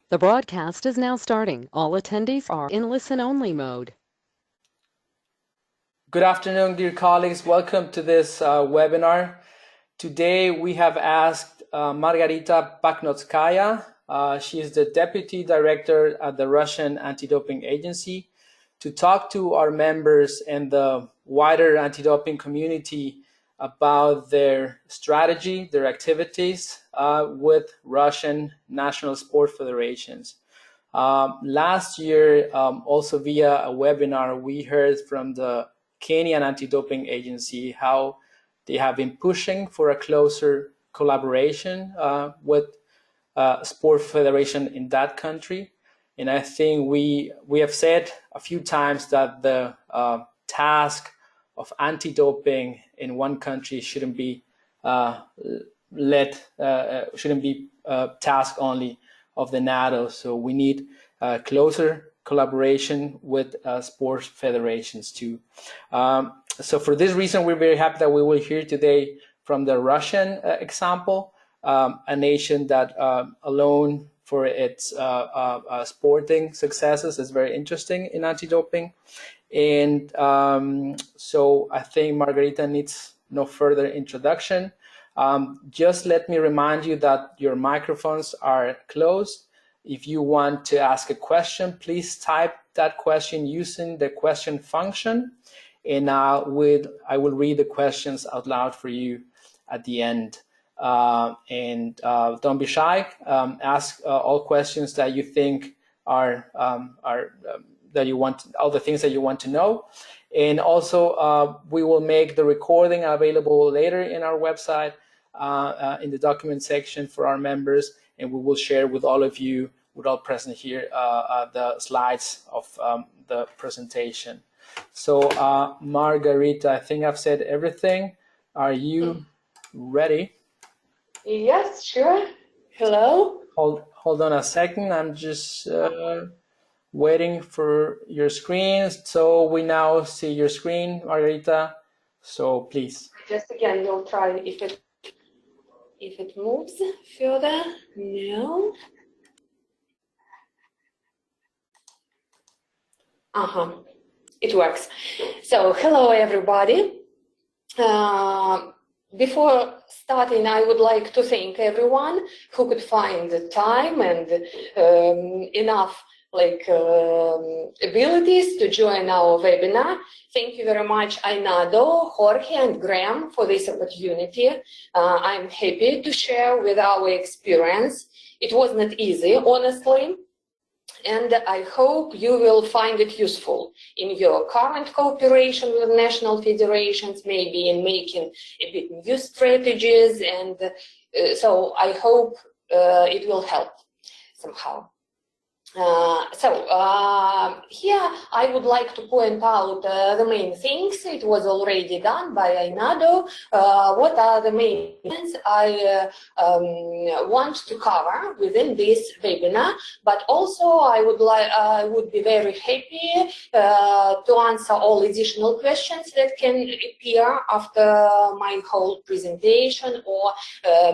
The broadcast is now starting. All attendees are in listen-only mode. Good afternoon, dear colleagues. Welcome to this webinar. Today we have asked Margarita Pakhnotskaya. She is the Deputy Director at the Russian Anti-Doping Agency to talk to our members and the wider anti-doping community about their strategy, their activities with Russian national sport federations. Last year, also via a webinar, we heard from the Kenyan Anti-Doping Agency how they have been pushing for a closer collaboration with sport federation in that country. And I think we have said a few times that the task of anti-doping in one country shouldn't be task only of the NADO. So we need closer collaboration with sports federations too. So for this reason, we're very happy that we will hear today from the Russian example, a nation that alone for its sporting successes is very interesting in anti-doping. And so I think Margarita needs no further introduction. Just let me remind you that your microphones are closed. If you want to ask a question, please type that question using the question function, and I will read the questions out loud for you at the end. Don't be shy. Ask all questions that you think are that you want, all the things that you want to know. And also, we will make the recording available later in our website in the document section for our members, and we will share with all of you, with all present here, the slides of the presentation. So, Margarita, I think I've said everything. Are you ready? Yes, sure. Hello. Hold on a second. I'm just waiting for your screen. So we now see your screen, Margarita. So please. Just again, we'll try if it moves further. No. It works. So hello, everybody. Before starting, I would like to thank everyone who could find the time and enough abilities to join our webinar. Thank you very much, iNADO, Jorge, and Graham for this opportunity. I'm happy to share with our experience. It was not easy, honestly, and I hope you will find it useful in your current cooperation with national federations, maybe in making a bit new strategies, and so I hope it will help somehow. Here I would like to point out the main things. It was already done by iNADO. What are the main things I want to cover within this webinar? But also I would be very happy to answer all additional questions that can appear after my whole presentation, or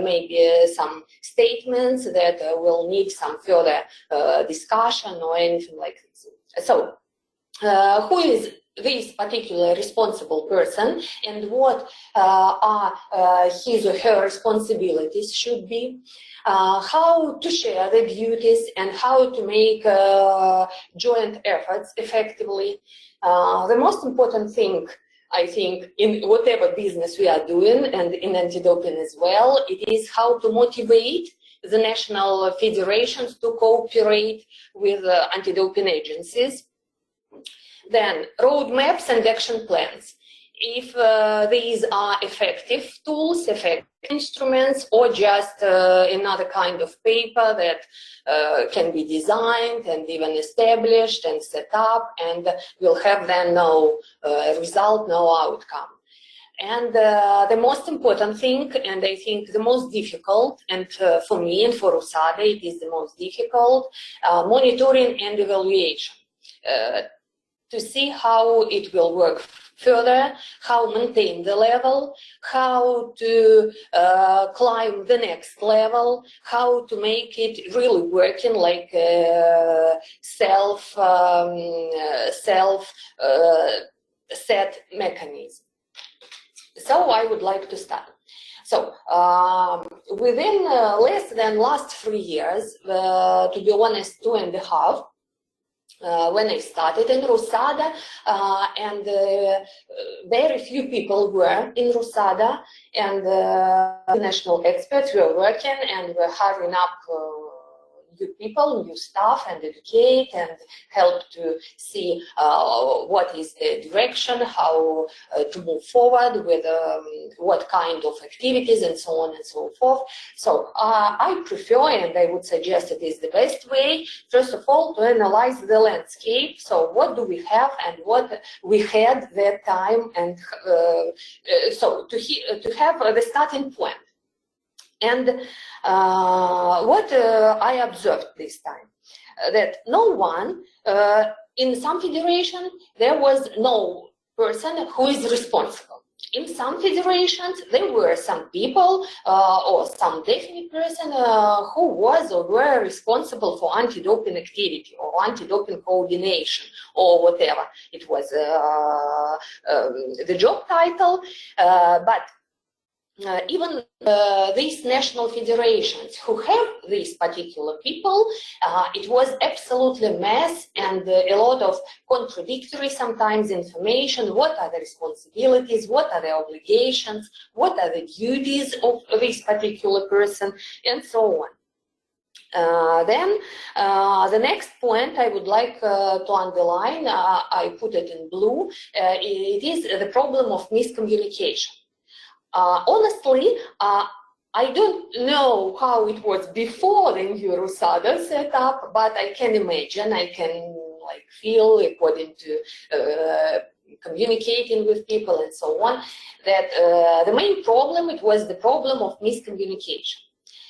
maybe some statements that will need some further discussion or anything like this. So, who is this particular responsible person, and what are his or her responsibilities should be? How to share the duties and how to make joint efforts effectively. The most important thing, I think, in whatever business we are doing, and in anti-doping as well, it is how to motivate the national federations to cooperate with anti-doping agencies. Then roadmaps and action plans. If these are effective tools, effective instruments, or just another kind of paper that can be designed and even established and set up, and will have then no result, no outcome. And the most important thing, and I think the most difficult, and for me and for RUSADA it is the most difficult, monitoring and evaluation. to see how it will work further, how maintain the level, how to climb the next level, how to make it really working like set mechanism. So I would like to start. So within less than last 3 years, to be honest, 2.5, when I started in RUSADA, and very few people were in RUSADA, and national experts were working and were hiring up new people, new staff, and educate and help to see what is the direction, how to move forward with what kind of activities and so on and so forth. So I prefer, and I would suggest it is the best way, first of all, to analyze the landscape. So what do we have and what we had that time, and so to have the starting point. And what I observed this time, that no one, in some federation, there was no person who is responsible. In some federations, there were some people or some definite person who was or were responsible for anti-doping activity or anti-doping coordination or whatever. It was the job title, but even these national federations who have these particular people, it was absolutely a mess and a lot of contradictory sometimes information. What are the responsibilities? What are the obligations? What are the duties of this particular person? And so on. Then the next point I would like to underline, I put it in blue, it is the problem of miscommunication. Honestly, I don't know how it was before the new RUSADA set up, but I can imagine, I can like feel according to communicating with people and so on, that the main problem, it was the problem of miscommunication.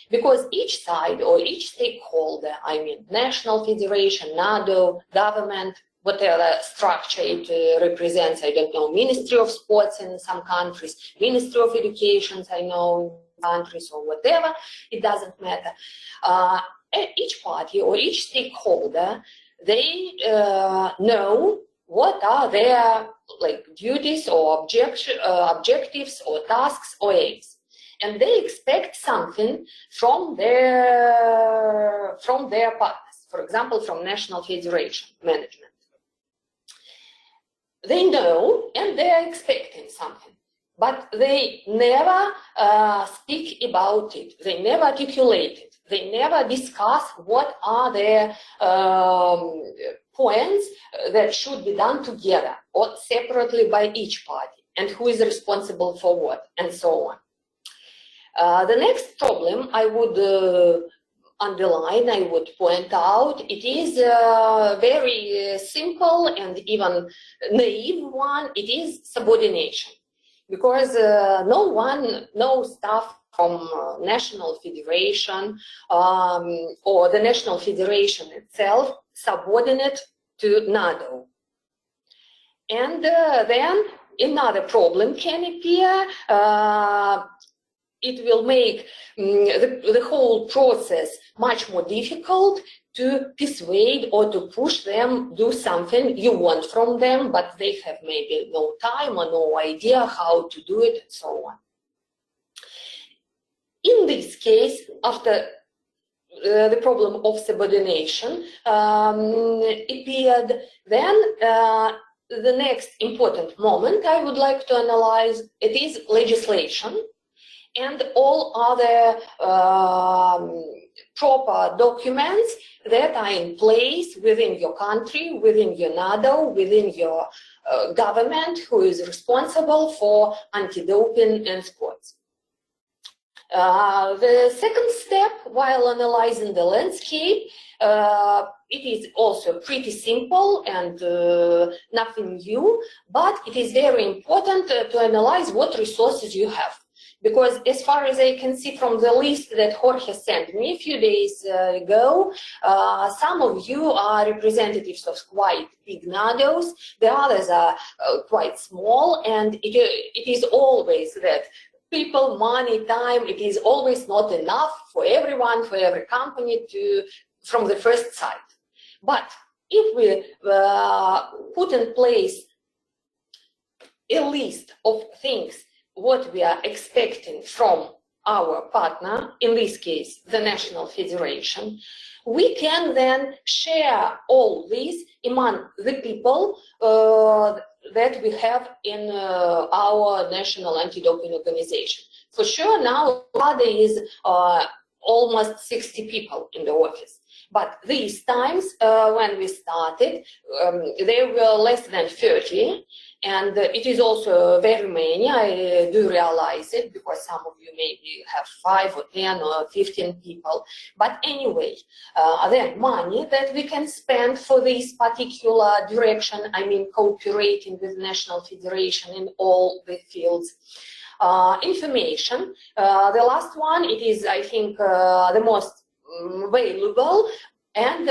Because each side or each stakeholder, I mean national federation, NADO, government, whatever structure it represents, I don't know, Ministry of Sports in some countries, Ministry of Education, I know, in countries or whatever, it doesn't matter. Each party or each stakeholder, they know what are their like duties or objectives or tasks or aims. And they expect something from their partners, for example, from National Federation management. They know and they are expecting something, but they never speak about it. They never articulate it. They never discuss what are their points that should be done together or separately by each party, and who is responsible for what, and so on. The next problem I would underline, I would point out, it is a very simple and even naive one. It is subordination, because no staff from National Federation or the National Federation itself subordinate to NADO. And then another problem can appear. It will make the whole process much more difficult to persuade or to push them do something you want from them, but they have maybe no time or no idea how to do it, and so on. In this case, after the problem of subordination appeared, then the next important moment I would like to analyze, it is legislation and all other proper documents that are in place within your country, within your NADO, within your government, who is responsible for anti-doping in sports. The second step, while analyzing the landscape, it is also pretty simple and nothing new, but it is very important to analyze what resources you have. Because as far as I can see from the list that Jorge sent me a few days ago, some of you are representatives of quite big NADOs, the others are quite small, and it is always that people, money, time, it is always not enough for everyone, for every company from the first sight. But if we put in place a list of things what we are expecting from our partner, in this case, the National Federation, we can then share all this among the people that we have in our national anti-doping organization. For sure, now there is almost 60 people in the office. But these times, when we started, there were less than 30. And it is also very many, I do realize it, because some of you maybe have 5 or 10 or 15 people. But anyway, the money that we can spend for this particular direction, I mean cooperating with the National Federation in all the fields. Information, the last one, it is, I think, the most valuable and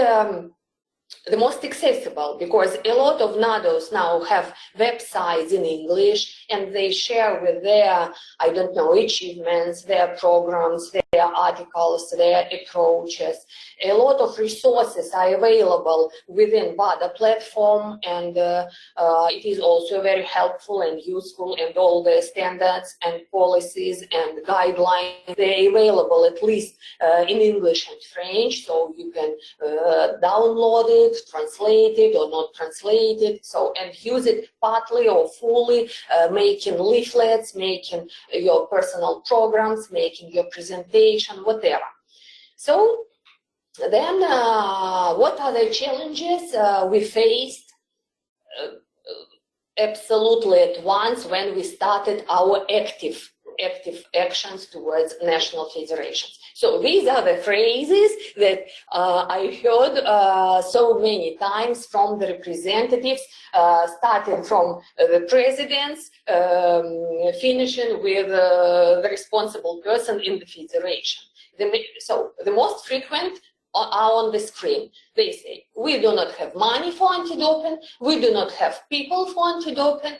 the most accessible, because a lot of NADOs now have websites in English and they share with their, I don't know, achievements, their programs, their articles, their approaches. A lot of resources are available within WADA platform, and it is also very helpful and useful, and all the standards and policies and guidelines, they're available at least in English and French, so you can download it, translate it or not translate it, so, and use it partly or fully, making leaflets, making your personal programs, making your presentation, whatever. So then what are the challenges we faced absolutely at once when we started our active actions towards national federations? So these are the phrases that I heard so many times from the representatives, starting from the presidents, finishing with the responsible person in the federation. So the most frequent are on the screen. They say, we do not have money for anti-doping, we do not have people for anti-doping,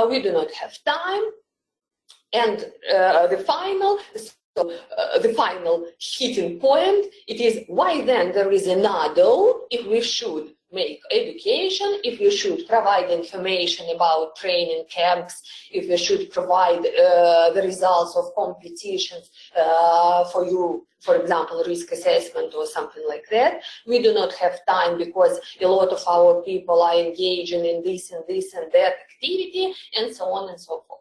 we do not have time. And the final hitting point, it is why then there is a NADO if we should make education, if we should provide information about training camps, if we should provide the results of competitions for you, for example, risk assessment or something like that. We do not have time because a lot of our people are engaging in this and this and that activity, and so on and so forth.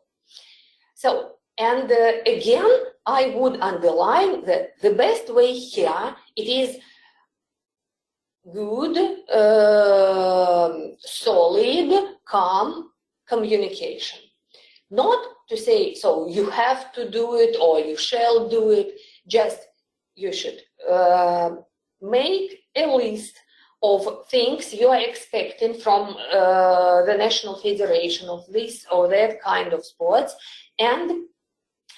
So, and again, I would underline that the best way here, it is good, solid, calm communication. Not to say, so you have to do it or you shall do it, just you should make a list of things you are expecting from the National Federation of this or that kind of sports, and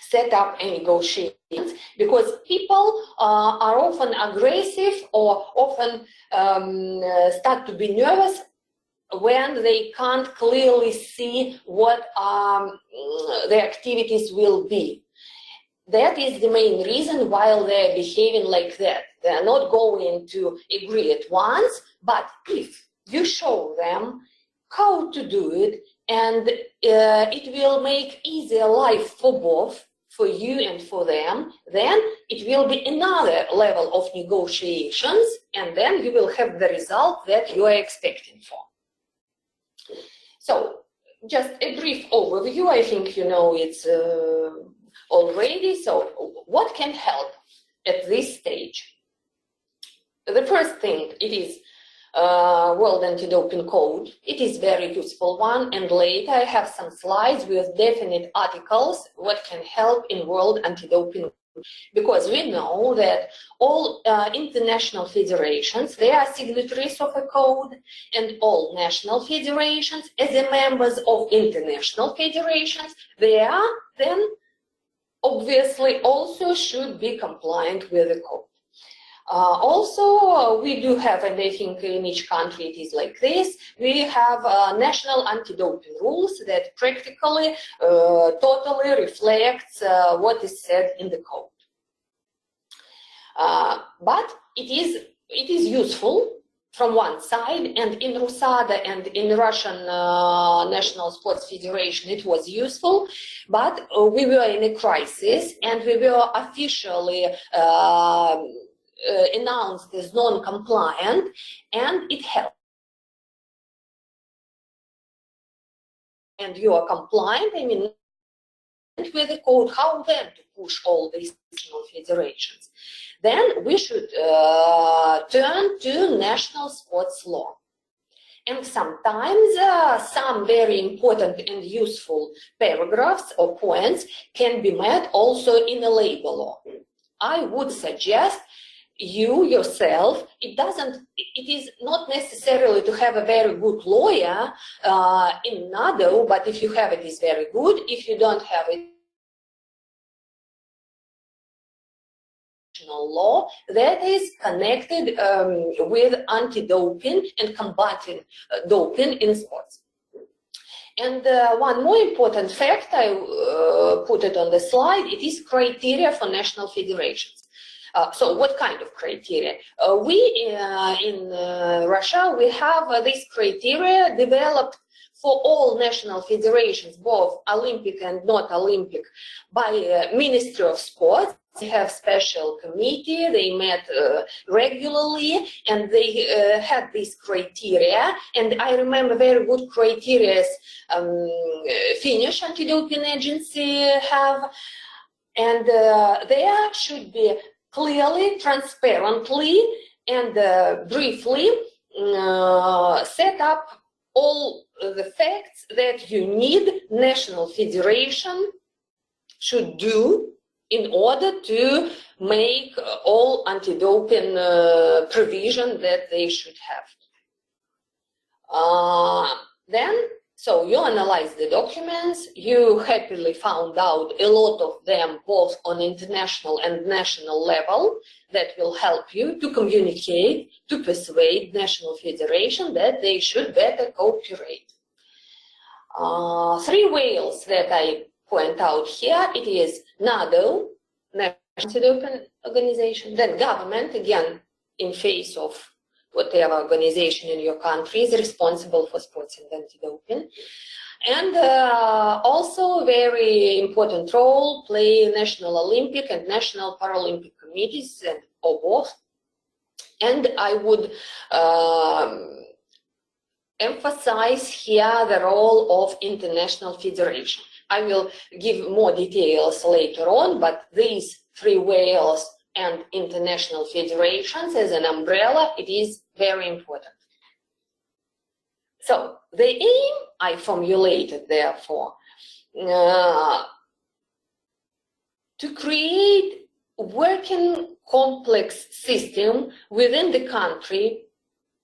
set up a negotiations, because people are often aggressive or often start to be nervous when they can't clearly see what the activities will be. That is the main reason why they're behaving like that. They're not going to agree at once, but if you show them how to do it, and it will make easier life for both, for you and for them, then it will be another level of negotiations, and then you will have the result that you are expecting for. So, just a brief overview, I think you know it's already. So, what can help at this stage? The first thing, it is World Anti-Doping Code. It is very useful one, and later I have some slides with definite articles what can help in World Anti-Doping, because we know that all international federations, they are signatories of a code, and all national federations, as the members of international federations, they are then obviously also should be compliant with the code. Also, we do have, and I think in each country it is like this, we have national anti-doping rules that practically totally reflects what is said in the code. But it is useful from one side, and in RUSADA and in Russian National Sports Federation it was useful, but we were in a crisis and we were officially announced as non-compliant, and it helped. And you are compliant, I mean, with the code, how then to push all these national federations? Then we should turn to national sports law. And sometimes some very important and useful paragraphs or points can be met also in a labor law. I would suggest you yourself, it is not necessarily to have a very good lawyer in NADO, but if you have it, is very good. If you don't have it, law that is connected with anti-doping and combating doping in sports. And one more important fact, I put it on the slide, it is criteria for national federations. So what kind of criteria? We in Russia, we have this criteria developed for all national federations, both Olympic and not Olympic, by Ministry of Sports. They have special committee, they met regularly, and they had these criteria. And I remember very good criteria Finnish anti-doping agency have. And there should be clearly, transparently, and briefly set up all the facts that you need national federation should do in order to make all anti-doping provision that they should have. So you analyze the documents, you happily found out a lot of them both on international and national level that will help you to communicate, to persuade national federation that they should better cooperate. 3 whales that I point out here, it is NADO, National Anti-Doping Organization, then government, again, in face of whatever organization in your country is responsible for sports and anti-doping. And also very important role play National Olympic and National Paralympic committees, and or both. And I would emphasize here the role of international federation. I will give more details later on, but these 3 whales and international federations as an umbrella, it is very important. So the aim I formulated, therefore, to create a working complex system within the country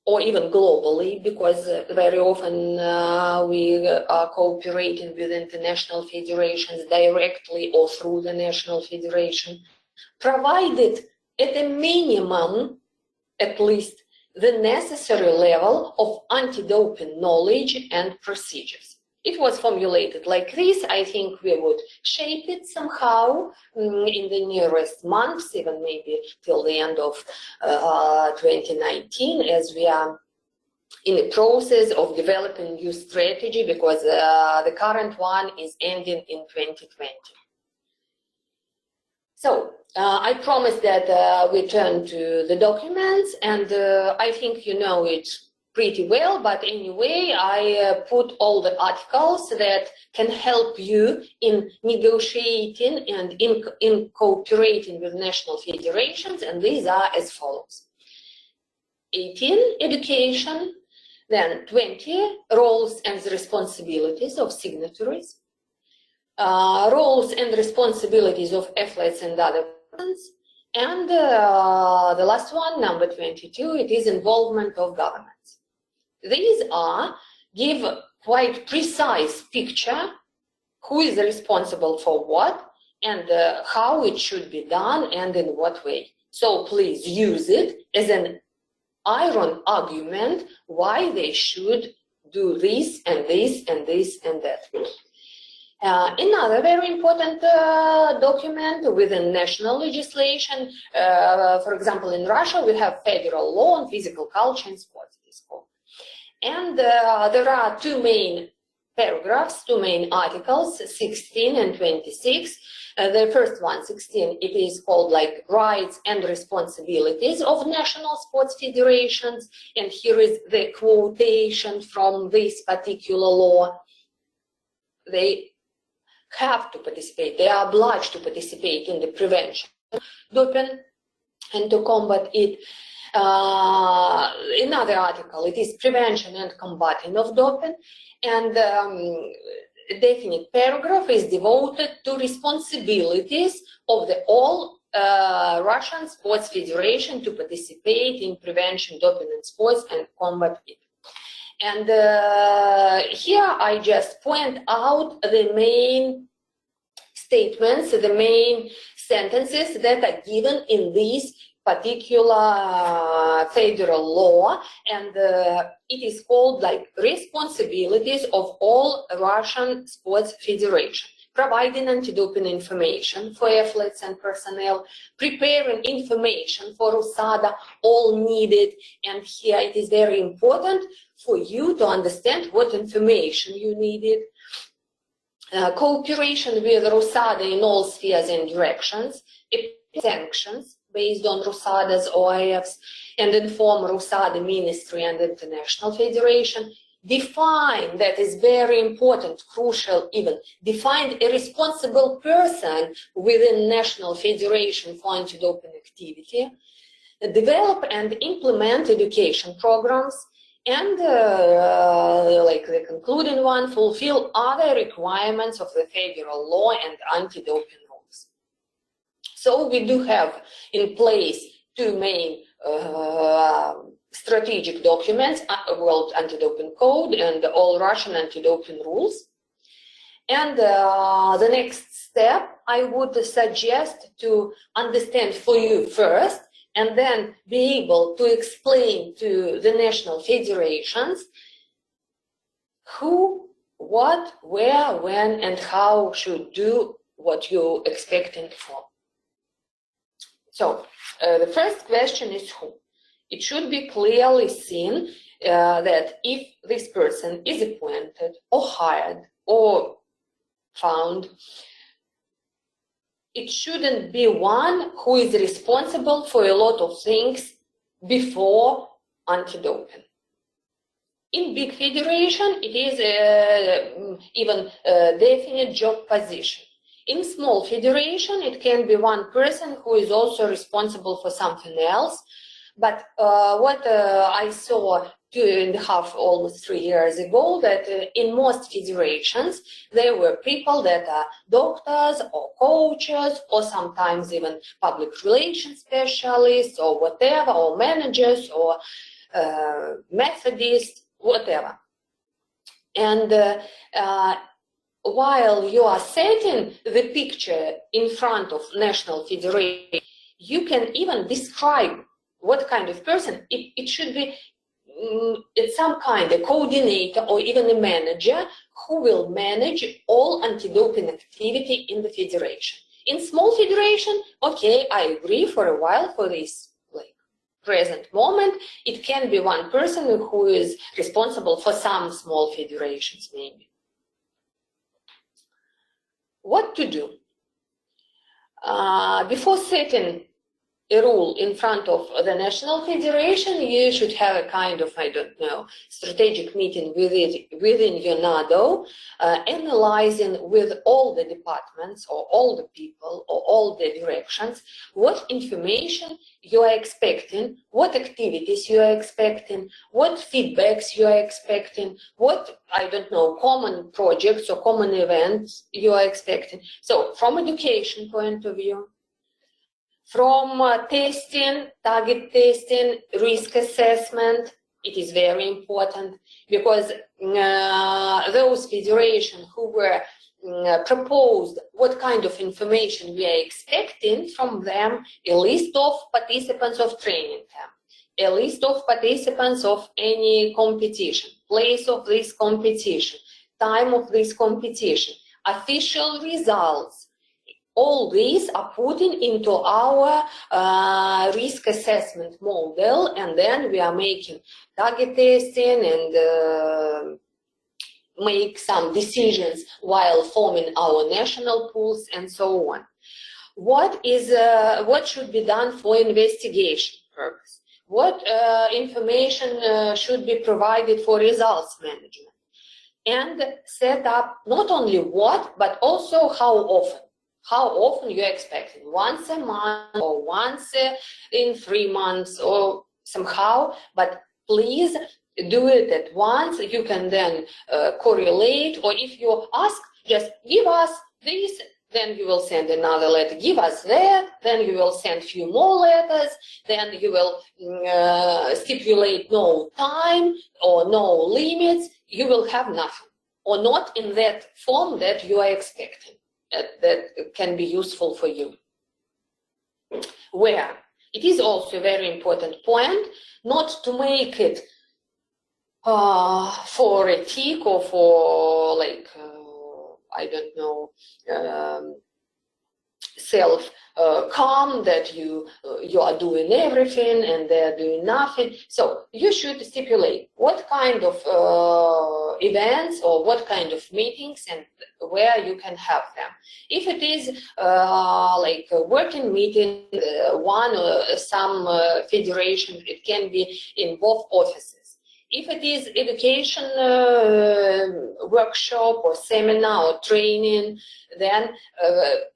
or even globally, because very often we are cooperating with international federations directly or through the national federation, provided at a minimum, at least, the necessary level of anti-doping knowledge and procedures. It was formulated like this. I think we would shape it somehow in the nearest months, even maybe till the end of 2019, as we are in the process of developing a new strategy, because the current one is ending in 2020. So I promised that we turn to the documents, and I think you know it pretty well, but anyway, I put all the articles that can help you in negotiating and in cooperating with national federations, and these are as follows. 18, education, then 20, roles and responsibilities of signatories, roles and responsibilities of athletes and other persons, and the last one, number 22, it is involvement of governments. These give quite precise picture who is responsible for what and how it should be done and in what way. So please use it as an iron argument why they should do this and this and this and that. Another very important document within national legislation, for example, in Russia, we have federal law on physical culture and sports. And there are two main paragraphs, two main articles, 16 and 26. The first one, 16, it is called like rights and responsibilities of national sports federations. And here is the quotation from this particular law. They have to participate, they are obliged to participate in the prevention of doping and to combat it. Another article, it is prevention and combating of doping, and a definite paragraph is devoted to responsibilities of the all Russian Sports Federation to participate in prevention doping in sports and combat it. And here I just point out the main statements, the main sentences that are given in this particular federal law, and it is called like responsibilities of all Russian sports federations: providing anti-doping information for athletes and personnel, preparing information for RUSADA, all needed. And here it is very important for you to understand what information you needed. Cooperation with RUSADA in all spheres and directions, sanctions based on RUSADA'S OIFs, and inform RUSADA Ministry and International Federation. Define, that is very important, crucial even, define a responsible person within National Federation for Anti-Doping Activity. Develop and implement education programs, and like the concluding one, fulfill other requirements of the federal law and anti-doping rules. So we do have in place two main strategic documents, World Anti-Doping Code and All Russian Anti-Doping Rules. And the next step I would suggest to understand for you first, and then be able to explain to the national federations who, what, where, when, and how should do what you're expecting for. So the first question is who. It should be clearly seen that if this person is appointed or hired or found, it shouldn't be one who is responsible for a lot of things before anti-doping. In big federation, it is even a definite job position. In small federation, it can be one person who is also responsible for something else. But what I saw 2.5, almost 3 years ago, that in most federations, there were people that are doctors or coaches or sometimes even public relations specialists or whatever, or managers or Methodists, whatever. And while you are setting the picture in front of national federation, you can even describe what kind of person. It should be it's some kind of coordinator or even a manager who will manage all anti-doping activity in the federation. In small federation, okay, I agree for a while for this present moment, it can be one person who is responsible for some small federations maybe. What to do? Before setting a rule in front of the national federation, you should have a kind of, I don't know, strategic meeting within your NADO, analyzing with all the departments or all the people or all the directions what information you are expecting, what activities you are expecting, what feedbacks you are expecting, what, I don't know, common projects or common events you are expecting. So from education point of view, from testing, target testing, risk assessment, it is very important, because those federations who were proposed what kind of information we are expecting from them, a list of participants of training camp, a list of participants of any competition, place of this competition, time of this competition, official results. All these are put into our risk assessment model, and then we are making target testing and make some decisions while forming our national pools and so on. What should be done for investigation purpose? What information should be provided for results management? And set up not only what, but also how often. How often you're expecting, once a month or once in 3 months or somehow, but please do it at once. You can then correlate, or if you ask, just give us this, then you will send another letter. Give us that, then you will send few more letters, then you will stipulate no time or no limits. You will have nothing, or not in that form that you are expecting. That can be useful for you. Where it is also a very important point not to make it for a tick or for like I don't know self calm that you are doing everything and they're doing nothing. So you should stipulate what kind of events or what kind of meetings and where you can have them. If it is like a working meeting, one or some federation, it can be in both offices. If it is education workshop or seminar or training, then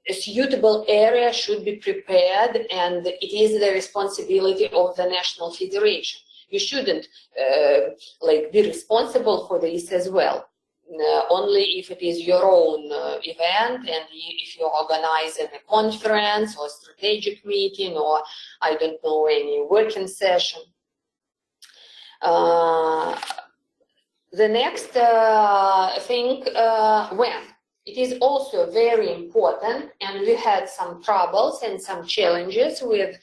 a suitable area should be prepared, and it is the responsibility of the national federation. You shouldn't like be responsible for this as well. Only if it is your own event, and if you organize a conference or strategic meeting or I don't know, any working session. The next thing, when. It is also very important, and we had some troubles and some challenges with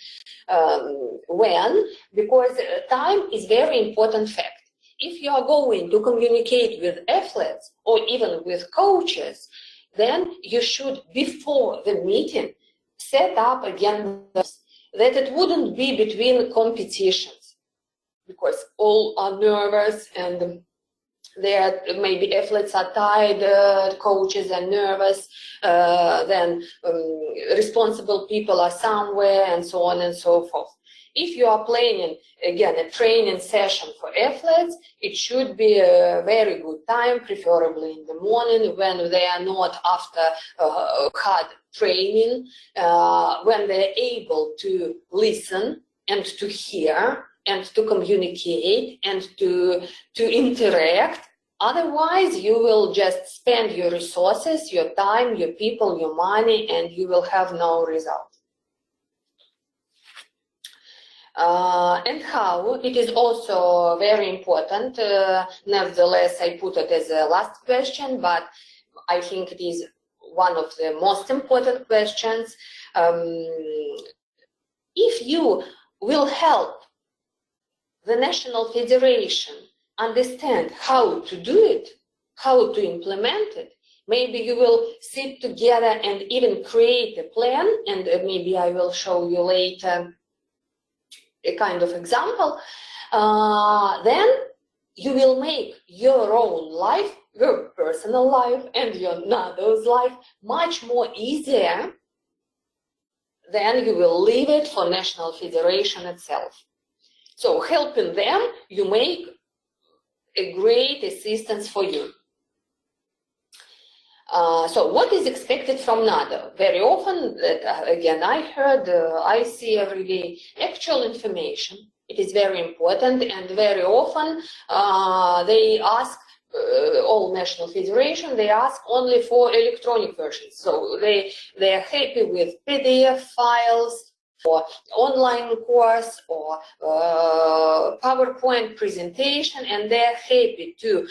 when, because time is very important fact. If you are going to communicate with athletes or even with coaches, then you should, before the meeting, set up again that it wouldn't be between competitions, because all are nervous and there maybe athletes are tired, coaches are nervous, then responsible people are somewhere, and so on and so forth. If you are planning, again, a training session for athletes, it should be a very good time, preferably in the morning when they are not after hard training, when they're able to listen and to hear and to communicate and to interact. Otherwise, you will just spend your resources, your time, your people, your money, and you will have no result. And how? It is also very important. Nevertheless, I put it as a last question, but I think it is one of the most important questions. If you will help the National Federation understand how to do it, how to implement it, maybe you will sit together and even create a plan, and maybe I will show you later a kind of example, then you will make your own life, your personal life and your NADO's life much more easier than you will leave it for National Federation itself. So helping them, you make a great assistance for you. So what is expected from NADO? Very often, again, I see every day actual information. It is very important, and very often they ask, all national federation, they ask only for electronic versions. So they are happy with PDF files, or online course, or PowerPoint presentation, and they're happy to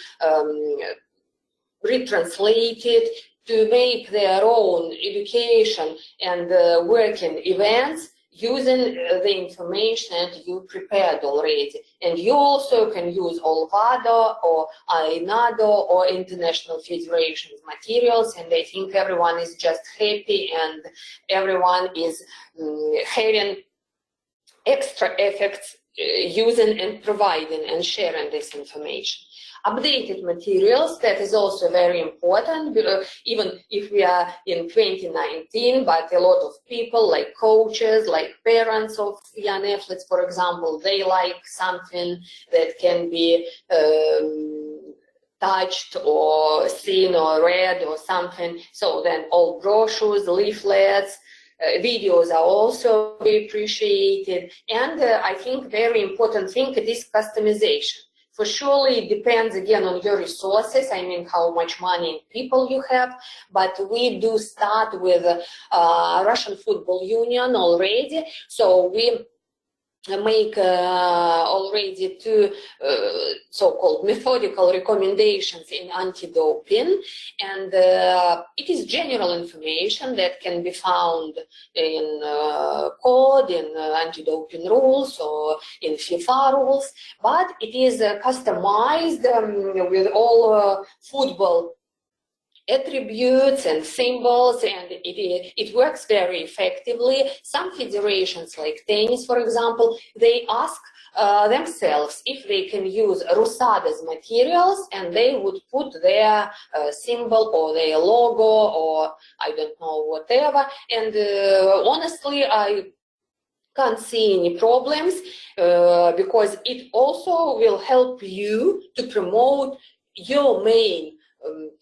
retranslate it, to make their own education and working events using the information that you prepared already. And you also can use RUSADA or iNADO or International Federation's materials, and I think everyone is just happy and everyone is having extra effects using and providing and sharing this information. Updated materials, that is also very important, even if we are in 2019, but a lot of people like coaches, like parents of young athletes, for example, they like something that can be touched or seen or read or something. So then all brochures, leaflets, videos are also very appreciated. And I think very important thing is customization. For sure, it depends again on your resources, I mean how much money and people you have, but we do start with Russian Football Union already, so we make already two so-called methodical recommendations in anti-doping, and it is general information that can be found in code, in anti-doping rules or in FIFA rules, but it is customized with all football attributes and symbols, and it works very effectively. Some federations like tennis, for example, they ask themselves if they can use RUSADA'S materials, and they would put their symbol or their logo or I don't know, whatever. And honestly, I can't see any problems because it also will help you to promote your main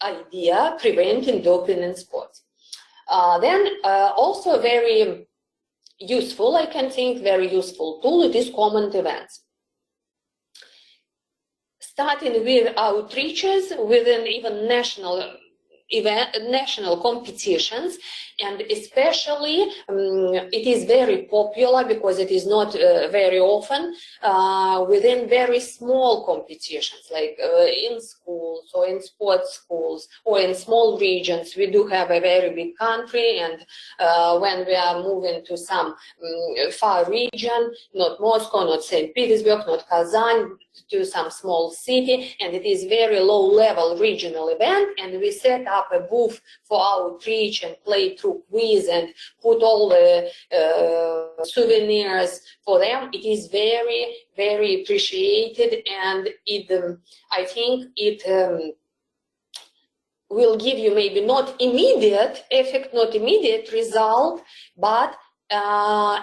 idea, preventing doping in sports. Then also very useful, I can think, very useful tool, it is comment events. Starting with outreaches within even national competitions, and especially it is very popular because it is not very often within very small competitions, like in schools or in sports schools or in small regions. We do have a very big country, and when we are moving to some far region, not Moscow, not St. Petersburg, not Kazan, to some small city, and it is very low-level regional event, and we set up a booth for outreach and play through quiz and put all the souvenirs for them. It is very, very appreciated, and it I think it will give you maybe not immediate effect, not immediate result, but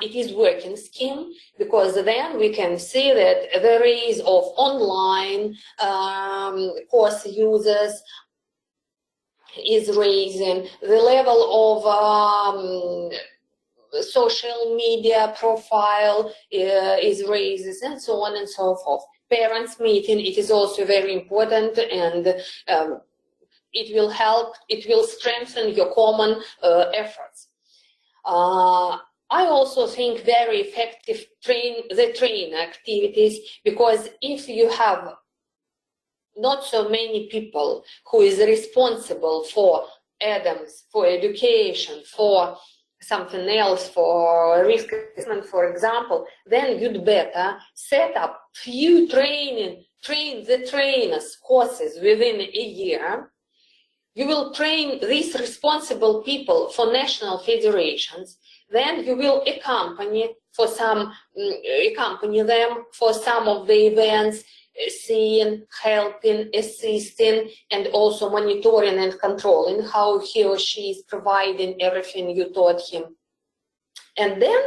it is working scheme, because then we can see that the rise of online course users is raising, the level of social media profile is raises, and so on and so forth. Parents meeting, it is also very important, and it will help, it will strengthen your common efforts. I also think very effective train activities, because if you have not so many people who is responsible for ADAMS, for education, for something else, for risk assessment, for example, then you'd better set up few train the trainers courses within a year. You will train these responsible people for national federations. Then you will accompany them for some of the events, seeing, helping, assisting, and also monitoring and controlling how he or she is providing everything you taught him. And then,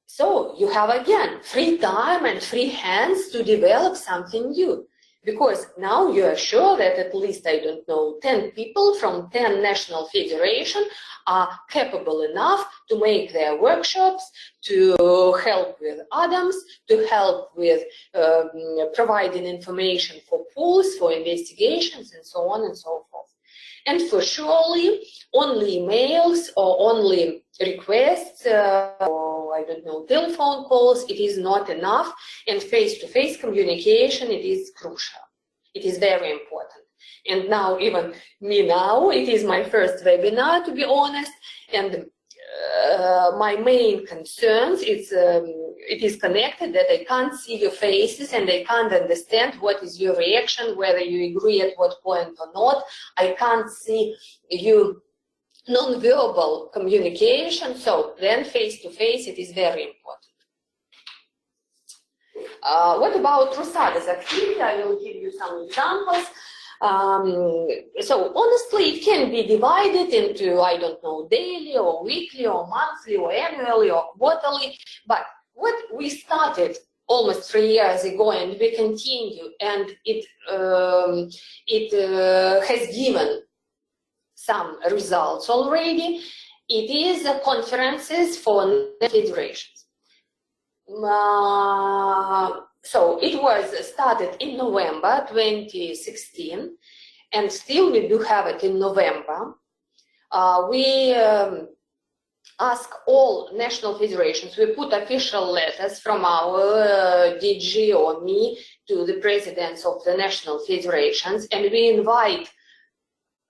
so you have again free time and free hands to develop something new. Because now you are sure that at least, I don't know, 10 people from 10 national federations are capable enough to make their workshops, to help with ADAMS, to help with providing information for pools, for investigations, and so on and so forth. And for surely, only emails or only requests or, I don't know, telephone calls, it is not enough. And face-to-face communication, it is crucial. It is very important. And now, even me now, it is my first webinar, to be honest, and my main concerns, it is connected that I can't see your faces and I can't understand what is your reaction, whether you agree at what point or not. I can't see you non-verbal communication, so then face-to-face, it is very important. What about RUSADA'S activity? I will give you some examples. So honestly, it can be divided into, I don't know, daily or weekly or monthly or annually or quarterly. But what we started almost 3 years ago and we continue, and it has given some results already. It is conferences for federations. So it was started in November 2016, and still we do have it in November. We ask all national federations, we put official letters from our DG or me to the presidents of the national federations, and we invite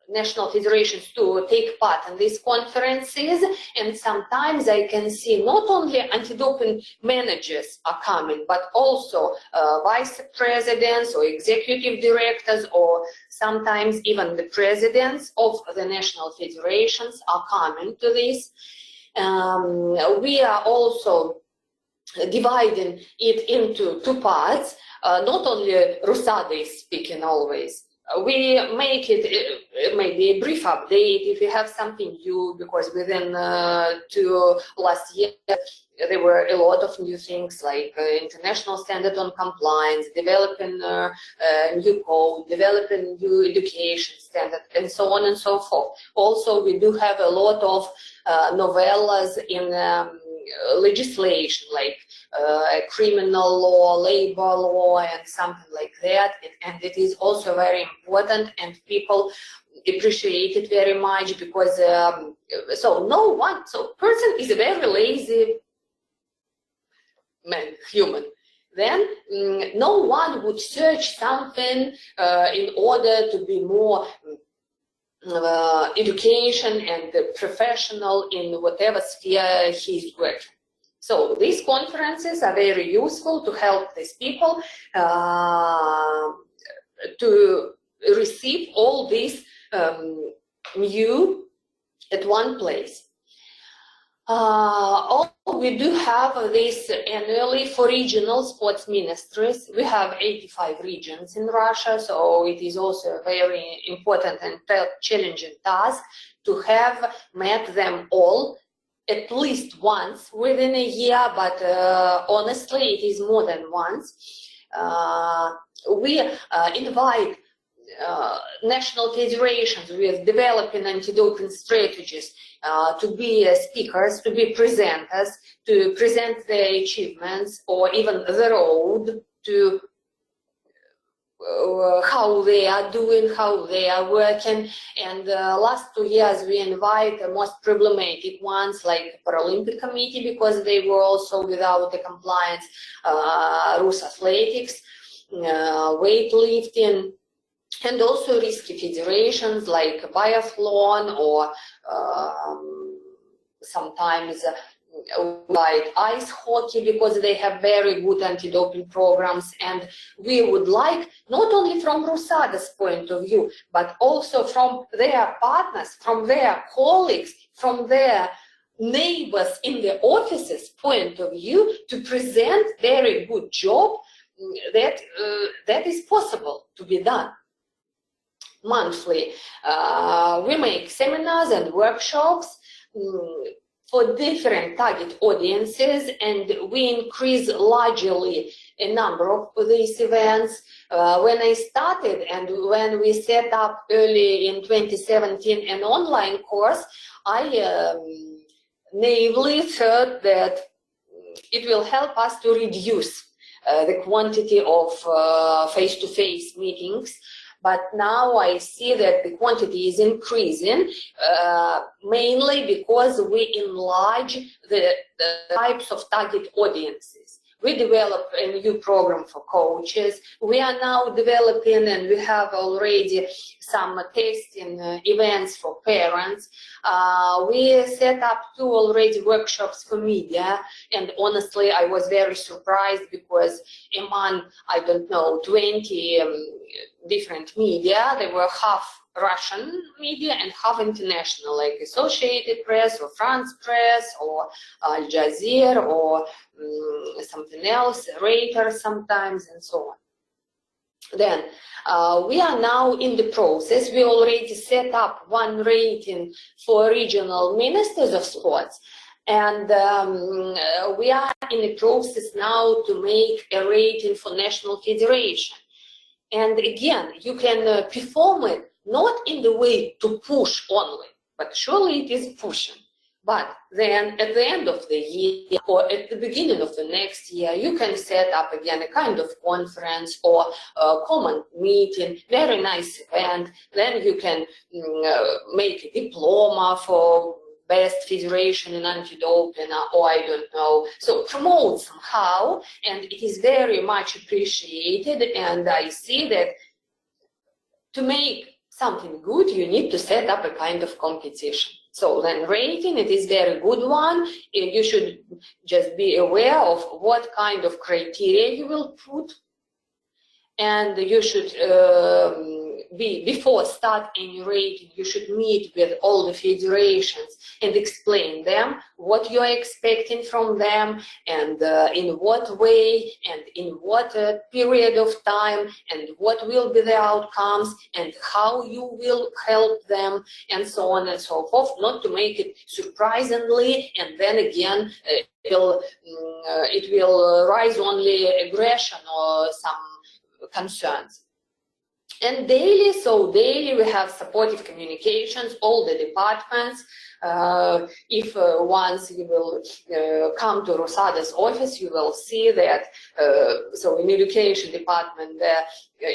national federations to take part in these conferences. And sometimes I can see not only anti-doping managers are coming, but also vice presidents or executive directors, or sometimes even the presidents of the national federations are coming to this. We are also dividing it into two parts. Not only RUSADA is speaking always. We make it maybe a brief update if you have something new, because within last year there were a lot of new things like international standard on compliance, developing new code, developing new education standard, and so on and so forth. Also, we do have a lot of novellas in legislation, like criminal law, labor law, and something like that. And it is also very important, and people appreciate it very much, because so person is a very lazy man, human. Then no one would search something in order to be more education and professional in whatever sphere he's working. So these conferences are very useful to help these people to receive all this new at one place. We do have this annually for regional sports ministries. We have 85 regions in Russia, so it is also a very important and challenging task to have met them all at least once within a year, but honestly it is more than once. We invite national federations with developing anti-doping strategies to be speakers, to be presenters, to present their achievements or even the road to how they are doing, how they are working. And last 2 years we invite the most problematic ones like Paralympic Committee, because they were also without the compliance, RUS Athletics, weightlifting, and also risky federations like biathlon, or sometimes like ice hockey, because they have very good anti-doping programs. And we would like, not only from RUSADA'S point of view, but also from their partners, from their colleagues, from their neighbors in the offices point of view, to present very good job that is possible to be done. Monthly, we make seminars and workshops for different target audiences, and we increase largely a number of these events. When I started and when we set up early in 2017 an online course, I naively thought that it will help us to reduce the quantity of face-to-face meetings. But now I see that the quantity is increasing, mainly because we enlarge the types of target audiences. We developed a new program for coaches. We are now developing, and we have already some testing events for parents. We set up 2 already workshops for media, and honestly, I was very surprised because among, I don't know, 20 different media, there were half Russian media and half international, like Associated Press or France Press or Al Jazeera or something else, Reuters sometimes, and so on. Then we are now in the process. We already set up 1 rating for regional ministers of sports, and we are in the process now to make a rating for national federation. And again, you can perform it not in the way to push only, but surely it is pushing. But then at the end of the year or at the beginning of the next year, you can set up again a kind of conference or a common meeting, very nice event. Then you can make a diploma for best federation in anti-doping, or I don't know. So promote somehow, and it is very much appreciated. And I see that to make something good, you need to set up a kind of competition. So then rating, it is very good one. You should just be aware of what kind of criteria you will put. And you should before start any rating, you should meet with all the federations and explain them what you are expecting from them, and in what way, and in what period of time, and what will be the outcomes, and how you will help them, and so on and so forth, not to make it surprisingly, and then again it will rise only aggression or some concerns. And daily, we have supportive communications, all the departments. If once you will come to RUSADA'S office, you will see that, so in education department,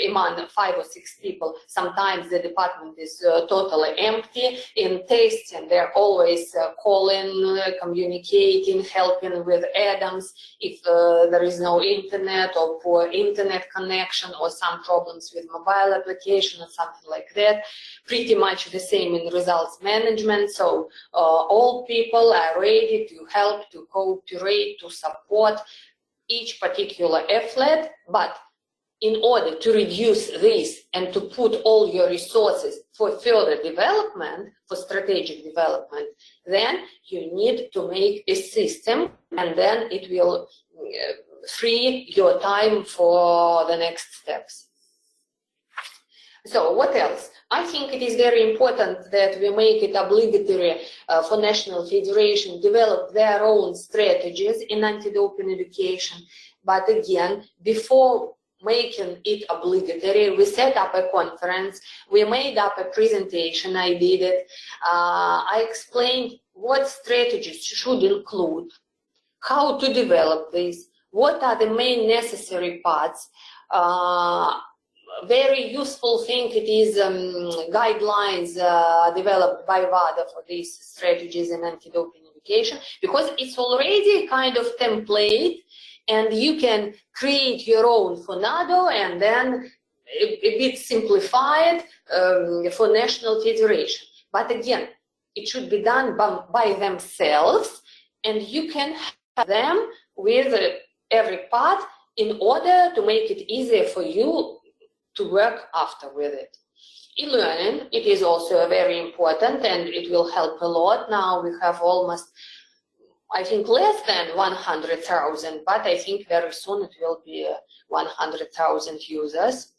among 5 or 6 people, sometimes the department is totally empty. In testing, they're always calling, communicating, helping with add-ons if there is no internet or poor internet connection or some problems with mobile application or something like that. Pretty much the same in results management. So all people are ready to help, to cooperate, to support each particular athlete, but in order to reduce this and to put all your resources for further development, for strategic development, then you need to make a system, and then it will free your time for the next steps. So what else? I think it is very important that we make it obligatory for national federation develop their own strategies in anti-doping education. But again, before making it obligatory, we set up a conference, we made up a presentation, I did it. I explained what strategies should include, how to develop this, what are the main necessary parts. Very useful thing it is guidelines developed by WADA for these strategies in anti-doping education, because it's already kind of template, and you can create your own for NADO and then a bit simplified for national federation. But again, it should be done by themselves, and you can have them with every part in order to make it easier for you to work after with it. E-learning, it is also very important, and it will help a lot. Now we have almost, I think, less than 100,000, but I think very soon it will be 100,000 users.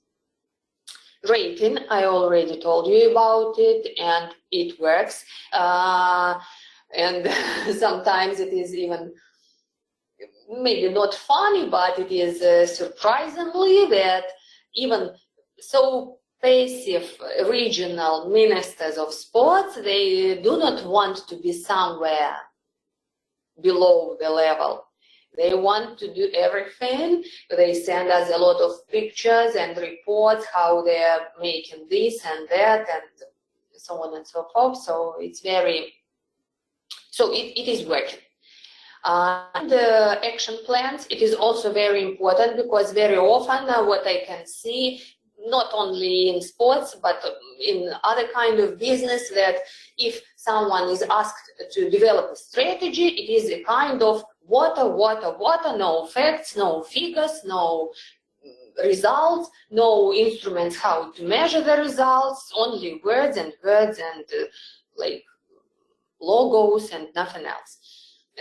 Rating, I already told you about it, and it works. And sometimes it is even maybe not funny, but it is surprisingly that even so passive regional ministers of sports, they do not want to be somewhere below the level. They want to do everything. They send us a lot of pictures and reports how they are making this and that and so on and so forth. So it's very, so it is working. And action plans, it is also very important, because very often what I can see, not only in sports but in other kind of business, that if someone is asked to develop a strategy, it is a kind of water, no facts, no figures, no results, no instruments how to measure the results, only words and like logos and nothing else.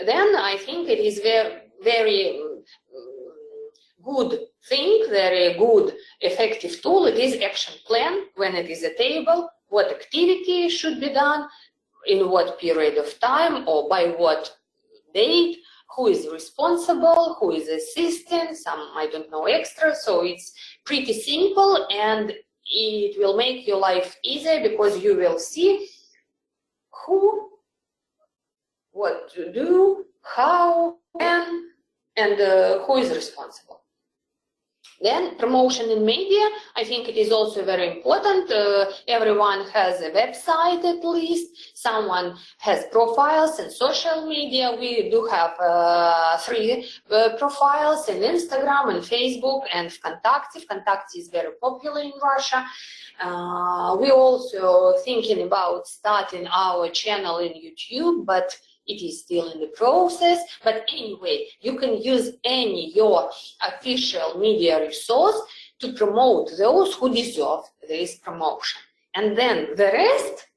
Then I think it is very good thing, very good effective tool. It is action plan, when it is a table, what activity should be done, in what period of time or by what date, who is responsible, who is assisting, some, I don't know, extra. So it's pretty simple, and it will make your life easier, because you will see who, what to do, how, when, and who is responsible. Then promotion in media, I think it is also very important. Everyone has a website at least. Someone has profiles in social media. We do have 3 profiles in Instagram and Facebook and Pakhnotskaya. Pakhnotskaya is very popular in Russia. We're also thinking about starting our channel in YouTube, but it is still in the process. But anyway, you can use any your official media resource to promote those who deserve this promotion. And then the rest,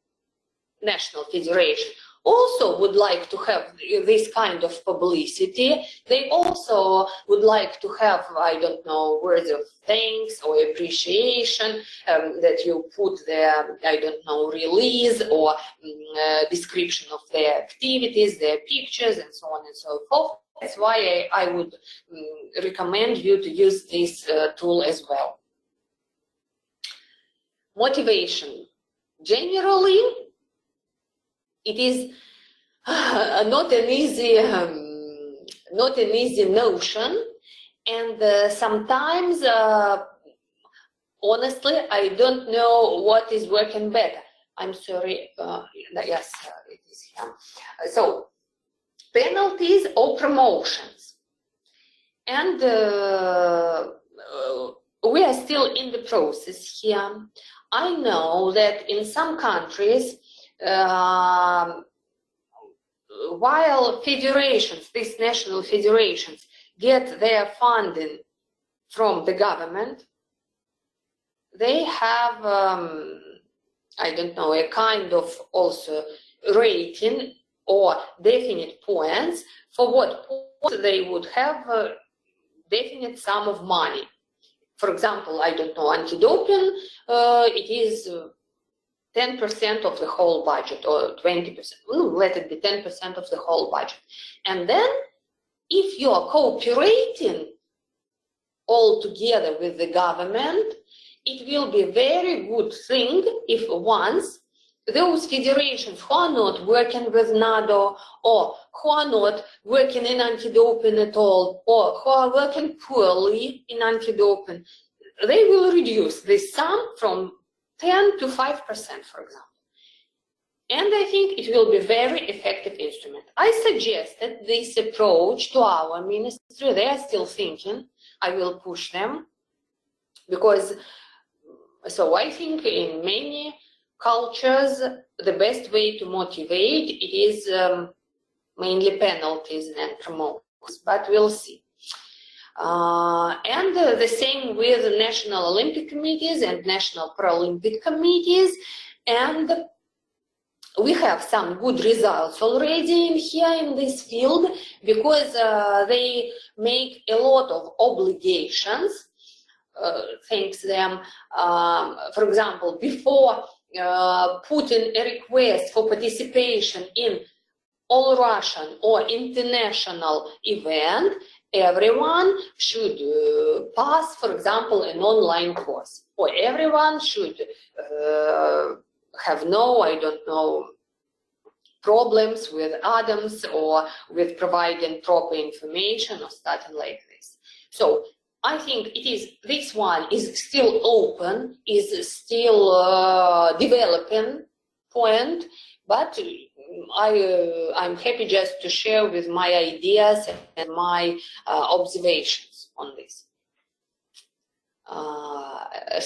national federation, also would like to have this kind of publicity. They also would like to have, I don't know, words of thanks or appreciation, that you put their, I don't know, release or description of their activities, their pictures, and so on and so forth. That's why I would recommend you to use this tool as well. Motivation. Generally, it is not an easy notion, and sometimes, honestly, I don't know what is working better. I'm sorry. Yes, it is here. So, penalties or promotions, and we are still in the process here. I know that in some countries, while federations, these national federations, get their funding from the government, they have, I don't know, a kind of also rating or definite points for what points they would have a definite sum of money. For example, I don't know, anti-doping, it is 10% of the whole budget, or 20%, let it be 10% of the whole budget. And then, if you are cooperating all together with the government, it will be a very good thing if once those federations who are not working with NADO, or who are not working in anti-doping at all, or who are working poorly in anti-doping, they will reduce this sum from 10 to 5%, for example. And I think it will be a very effective instrument. I suggested this approach to our ministry. They are still thinking. I will push them, because, so I think in many cultures, the best way to motivate it is mainly penalties and promotions, but we'll see. And the same with national Olympic committees and national Paralympic committees, and we have some good results already here in this field, because they make a lot of obligations, thanks them. For example, before putting a request for participation in all Russian or international event, everyone should pass, for example, an online course, or everyone should have no, I don't know, problems with atoms or with providing proper information or something like this. So I think it is, this one is still open, is still developing point, but I'm happy just to share with my ideas and my observations on this.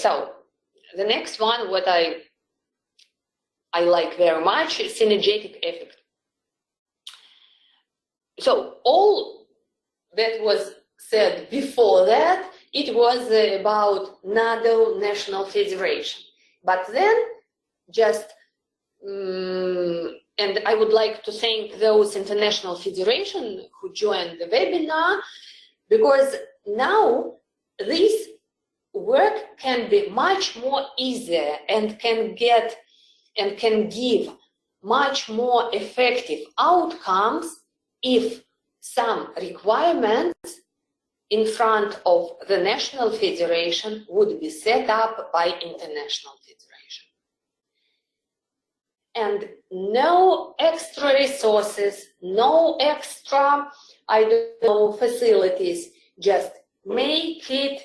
So the next one, what I like very much, is synergetic effect. So all that was said before that, it was about NADO, National Federation. But then just, and I would like to thank those international federations who joined the webinar, because now this work can be much more easier and can give much more effective outcomes if some requirements in front of the national federation would be set up by international federation. And no extra resources, no extra, I don't know, facilities, just make it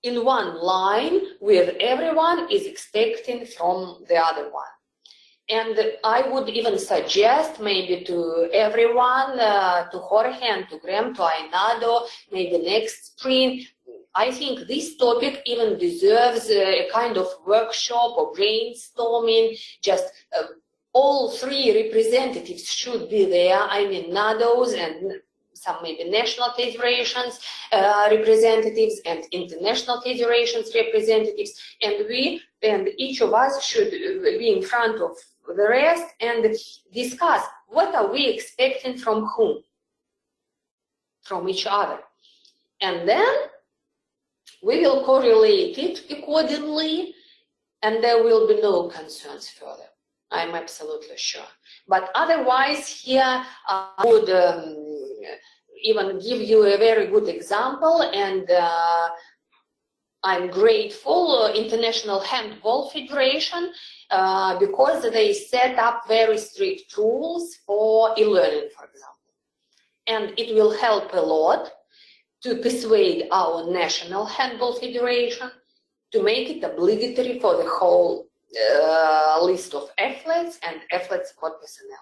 in one line with everyone is expecting from the other one. And I would even suggest maybe to everyone, to Jorge and to Graham, to iNADO, maybe next spring, I think this topic even deserves a kind of workshop or brainstorming. Just all three representatives should be there. I mean, NADOs and some maybe national federations representatives and international federations representatives, and we and each of us should be in front of the rest and discuss what are we expecting from whom, from each other, and then we will correlate it accordingly, and there will be no concerns further. I'm absolutely sure. But otherwise, here I would even give you a very good example, and I'm grateful International Handball Federation because they set up very strict rules for e-learning, for example. And it will help a lot to persuade our National Handball Federation to make it obligatory for the whole list of athletes and athlete support personnel.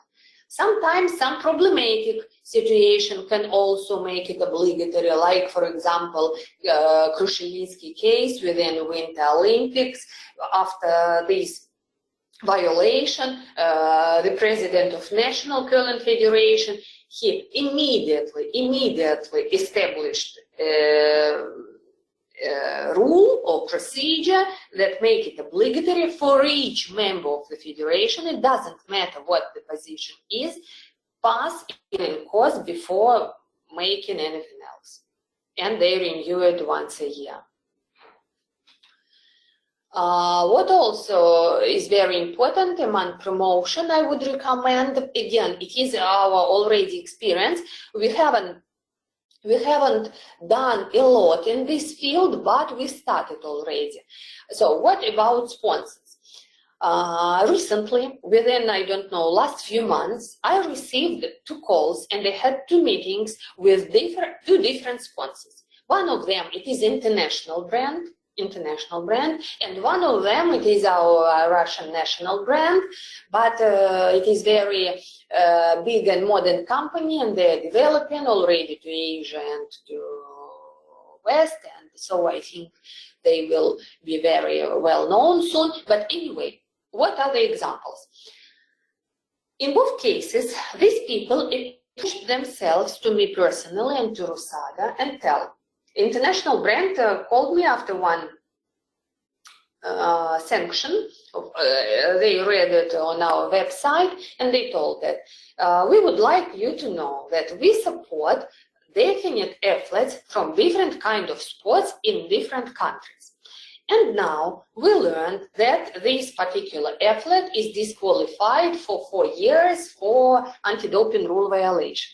Sometimes some problematic situation can also make it obligatory, like, for example, Krushelnitsky case within Winter Olympics. After this violation, the president of National Curling Federation, he immediately established rule or procedure that make it obligatory for each member of the federation. It doesn't matter what the position is, pass in course before making anything else, and they renew it once a year. What also is very important among promotion, I would recommend, again, it is our already experience. We haven't done a lot in this field, but we started already. So what about sponsors? Recently, within, I don't know, last few months, I received 2 calls and I had 2 meetings with 2 different sponsors. One of them, it is international brand, and one of them, it is our Russian national brand, but it is very big and modern company, and they're developing already to Asia and to West, and so I think they will be very well known soon. But anyway, what are the examples? In both cases, these people introduced themselves to me personally and to RUSADA and tell. International brand called me after one sanction. They read it on our website, and they told that we would like you to know that we support definite athletes from different kind of sports in different countries. And now we learned that this particular athlete is disqualified for 4 years for anti-doping rule violation.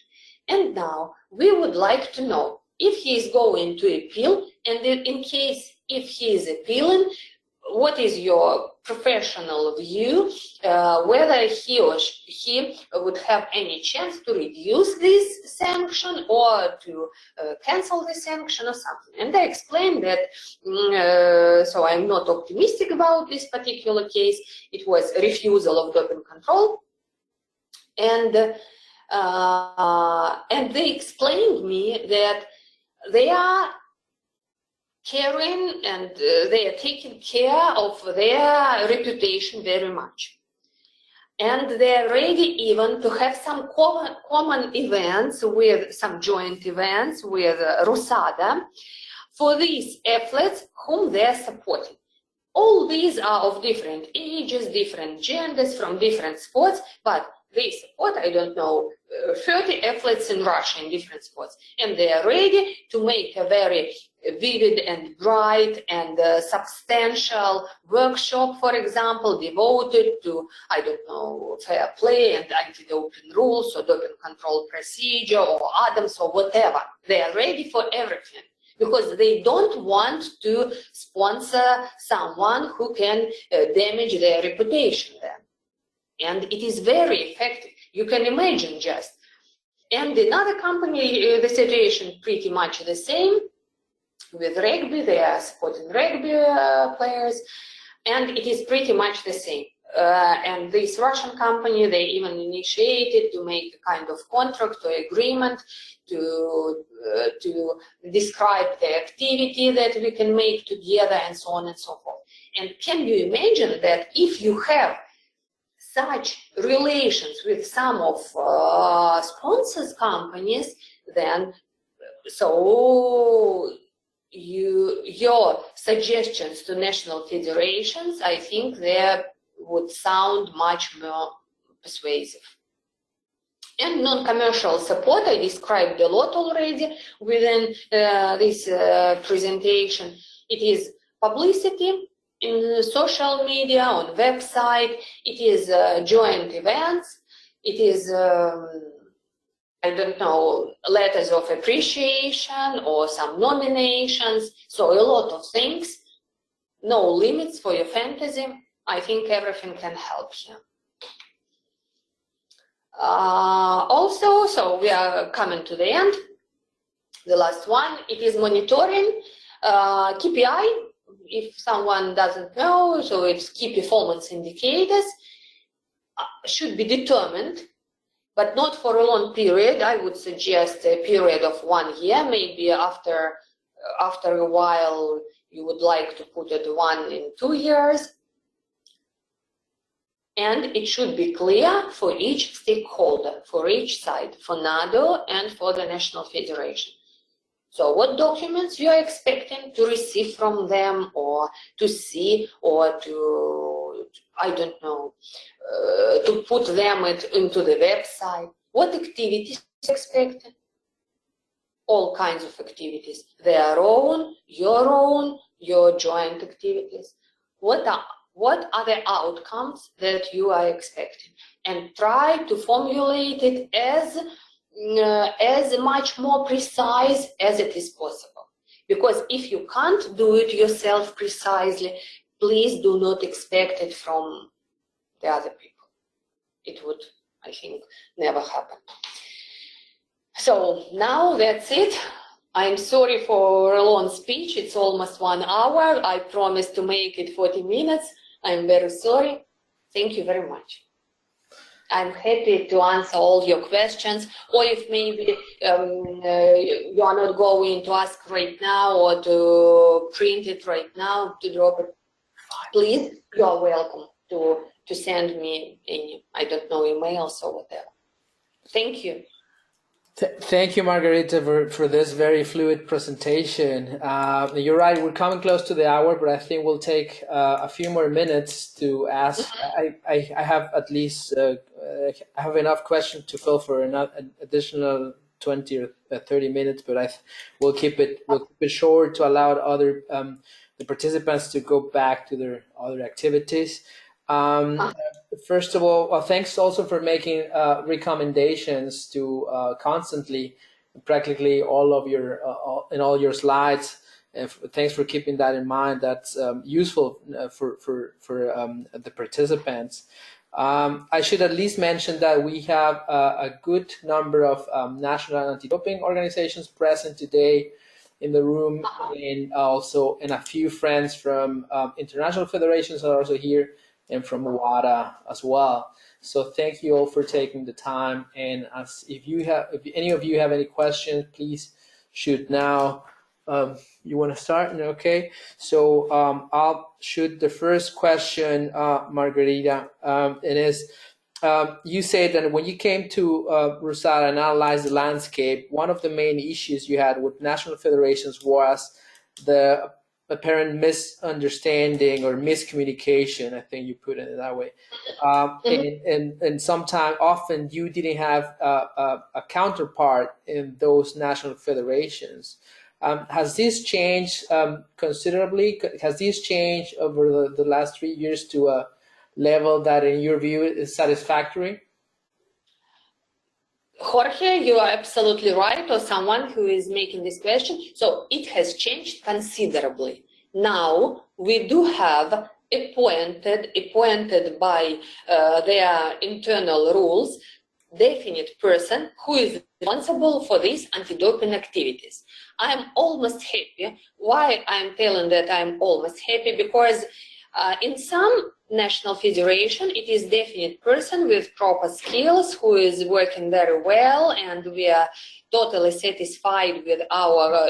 And now we would like to know if he is going to appeal, and in case if he is appealing, what is your professional view, whether he or she would have any chance to reduce this sanction or to cancel the sanction or something. And I explained that, so I'm not optimistic about this particular case. It was a refusal of doping control. And they explained me that they are caring and they are taking care of their reputation very much. And they are ready even to have some common events, with some joint events with RUSADA for these athletes whom they are supporting. All these are of different ages, different genders, from different sports, but they support, I don't know, 30 athletes in Russia in different sports. And they are ready to make a very vivid and bright and substantial workshop, for example, devoted to, I don't know, fair play and anti-doping rules or doping control procedure or ADAMS or whatever. They are ready for everything, because they don't want to sponsor someone who can damage their reputation there. And it is very effective. You can imagine just. And another company, the situation pretty much the same with rugby. They are supporting rugby players, and it is pretty much the same. And this Russian company, they even initiated to make a kind of contract or agreement to describe the activity that we can make together and so on and so forth. And can you imagine that if you have such relations with some of sponsors companies, then so your suggestions to national federations, I think they would sound much more persuasive. And non-commercial support, I described a lot already within this presentation. It is publicity in social media, on website, it is joint events, it is, I don't know, letters of appreciation or some nominations, so a lot of things, no limits for your fantasy. I think everything can help here. Also, so we are coming to the end. The last one, it is monitoring, KPI. If someone doesn't know, so it's key performance indicators, should be determined, but not for a long period. I would suggest a period of 1 year, maybe after a while you would like to put it 1 in 2 years. And it should be clear for each stakeholder, for each side, for NADO and for the National Federation. So what documents you are expecting to receive from them, or to see, or to, I don't know, to put them into the website. What activities expected? All kinds of activities. Their own, your joint activities. What are the outcomes that you are expecting? And try to formulate it as much more precise as it is possible. Because if you can't do it yourself precisely, please do not expect it from the other people. It would, I think, never happen. So now that's it. I'm sorry for a long speech. It's almost 1 hour. I promised to make it 40 minutes. I'm very sorry. Thank you very much. I'm happy to answer all your questions, or if maybe you are not going to ask right now or to print it right now, to drop it, please, you are welcome to send me any, I don't know, emails or whatever. Thank you. Thank you, Margarita, for this very fluid presentation. You're right, we're coming close to the hour, but I think we'll take a few more minutes to ask. I have at least I have enough questions to fill for an additional 20 or 30 minutes, but we'll keep it short to allow other the participants to go back to their other activities. First of all, well, thanks also for making recommendations to constantly, practically all of your in all your slides, And thanks for keeping that in mind. That's useful for the participants. I should at least mention that we have a good number of national anti-doping organizations present today in the room, and also a few friends from international federations are also here, and from WADA as well. So thank you all for taking the time. And if any of you have any questions, please shoot now. You want to start? Okay. So I'll shoot the first question, Margarita. It is, you said that when you came to RUSADA and analyzed the landscape, one of the main issues you had with national federations was the apparent misunderstanding or miscommunication. I think you put it that way. And sometimes, often, you didn't have a counterpart in those national federations. Has this changed considerably? Has this changed over the last 3 years to a level that, in your view, is satisfactory? Jorge, you are absolutely right, or someone who is making this question. So it has changed considerably. Now we do have appointed by their internal rules, definite person who is responsible for these anti-doping activities. I'm almost happy. Why I'm telling that I'm almost happy? Because in some national federation, it is definite person with proper skills who is working very well, and we are totally satisfied with our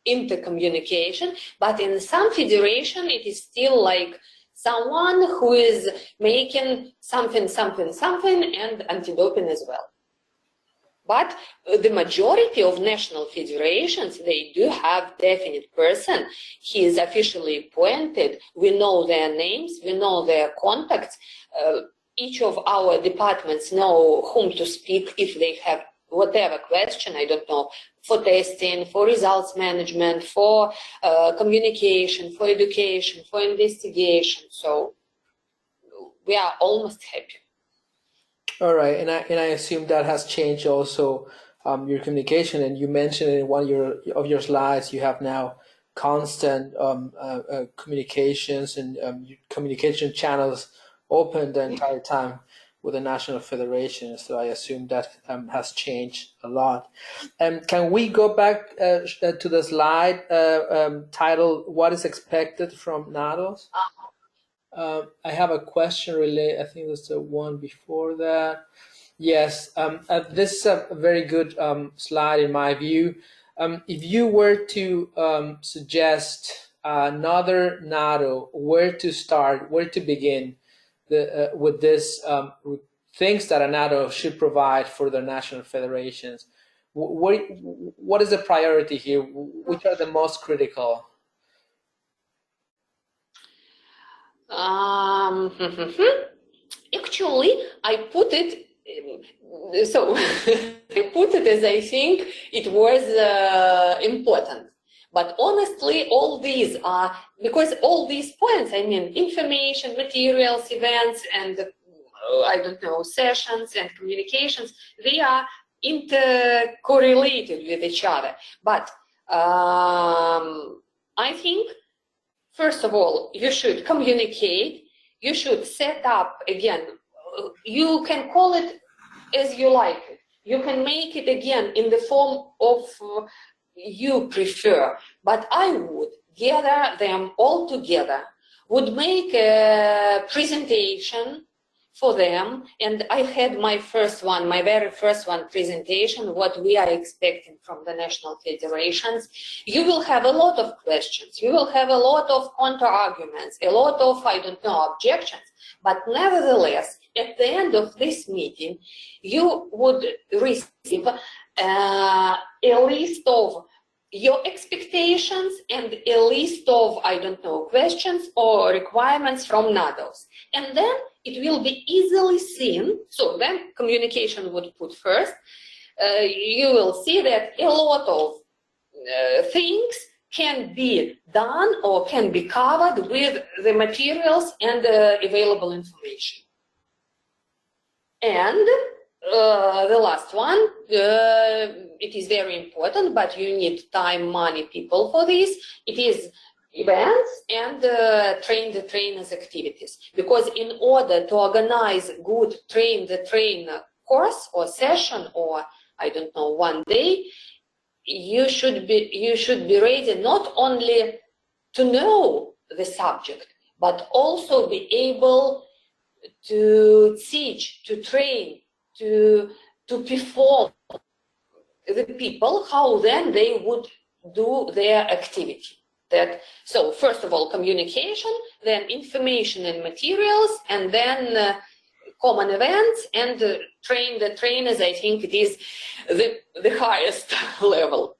intercommunication. But in some federation, it is still like someone who is making something, and anti-doping as well. But the majority of national federations, they do have definite person. He is officially appointed. We know their names. We know their contacts. Each of our departments know whom to speak if they have whatever question, I don't know, for testing, for results management, for communication, for education, for investigation. So we are almost happy. All right, and I assume that has changed also your communication. And you mentioned in one of your slides, you have now constant communications and communication channels open the entire time with the national federation. So I assume that has changed a lot. Can we go back to the slide titled "What is expected from NADOs"? I have a question related. I think that's the one before that. Yes, this is a very good slide in my view. If you were to suggest another NADO, where to start, where to begin with this things that a NADO should provide for the national federations, what is the priority here? Which are the most critical? Actually, I put it so I put it as I think it was important. But honestly, all these are, because all these points, I mean, information, materials, events, and I don't know, sessions and communications, they are intercorrelated with each other. But I think, first of all, you should communicate, you should set up, again, you can call it as you like it. You can make it, again, in the form of you prefer. But I would gather them all together, would make a presentation for them, and I had my very first one presentation, what we are expecting from the national federations. You will have a lot of questions, you will have a lot of counter-arguments, a lot of, I don't know, objections, but nevertheless, at the end of this meeting, you would receive a list of your expectations and a list of, I don't know, questions or requirements from NADOs. And then it will be easily seen. So then communication would put first. You will see that a lot of things can be done or can be covered with the materials and available information. And The last one, it is very important, but you need time, money, people for this. It is events and train the trainers activities. Because in order to organize good train the trainer course or session or I don't know, one day, you should be ready not only to know the subject, but also be able to teach, to train, to perform the people how then they would do their activity. So first of all communication, then information and materials, and then common events, and train the trainers. I think it is the highest level.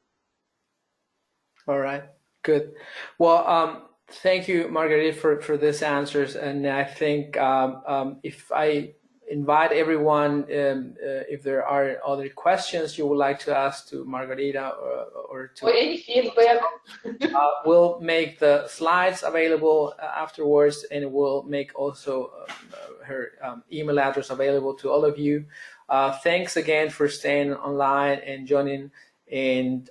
All right, good. Well, thank you, Margarita, for these answers. And I think if I invite everyone, if there are other questions you would like to ask to Margarita or any feedback, we'll make the slides available afterwards, and we'll make also her email address available to all of you. Thanks again for staying online and joining, and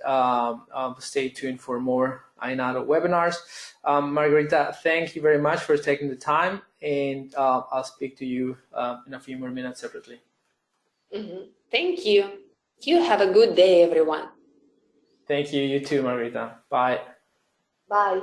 stay tuned for more iNADO webinars. Margarita, thank you very much for taking the time, and I'll speak to you in a few more minutes separately. Thank you. You have a good day, everyone. Thank you. You too, Margarita. Bye. Bye.